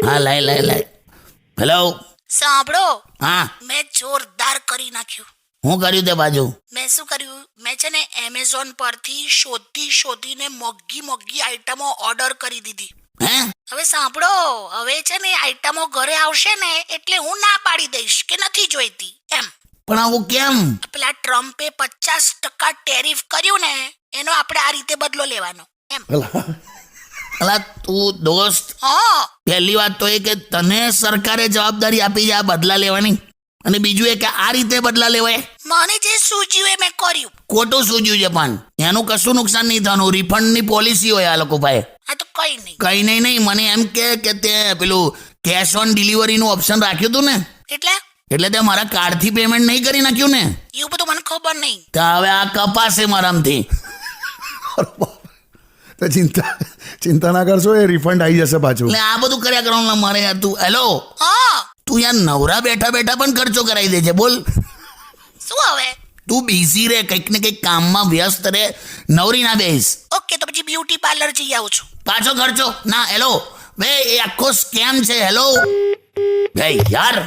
હા લાય. હેલો. સાંભળો, હા, મેં જોરદાર કરી નાખ્યું. હું કર્યું તે બાજુ? મેં શું કર્યું, મેં છે ને એમેઝોન પરથી શોધીને મોંઘી આઈટમો ઓર્ડર કરી દીધી. હે? હવે સાંભળો, હવે છે ને આઈટમો ઘરે આવશે ને એટલે હું ના પાડી દઈશ કે નથી જોઈતી એમ. પણ આવું કેમ? પેલા ટ્રમ્પે 50% ટેરિફ કર્યું ને એનો આપણે આ રીતે બદલો લેવાનો એમ. અલા તું દોસ્ત, હા, પહેલી વાત તો એ કે તને સરકારે જવાબદારી આપી છે આ બદલા લેવાની, અને બીજું એ કે આ રીતે બદલા લેવાય. મને જે સૂચ્યું એ મેં કર્યું. ખોટું સૂજ્યું છે પણ એનું કશું નુકસાન નહીં થવાનું. રિફંડની પોલિસી હોય આ લોકો પાસે. આ તો કઈ નહીં. કઈ નહીં. મને એમ કે તે પેલું કેશ ઓન ડિલિવરીનું ઓપ્શન રાખ્યું હતું ને, એટલે તે મારા કાર્ડથી પેમેન્ટ નહીં કરી નાખ્યું ને, એવું બધું મને ખબર નહીં. તો હવે આ કપાશે મારામથી. તો ચિંતા ના કરશો, એ રિફંડ આવી જશે પાછું. એટલે આ બધું કર્યા કરવાનું મારે યાર. તું હેલો, હા, તું યાર નવરા બેઠા પણ ખર્ચો કરાવી દે છે. બોલ, શું હવે? તું બિઝી રે, કંઈક ને કંઈક કામમાં વ્યસ્ત રે, નવરી ના બેસ. ઓકે, તો પછી બ્યુટી પાર્લર જઈ આવું છું. પાછો ખર્ચો ના. હેલો બે, એ આખો સ્કેમ છે. હેલો બે યાર.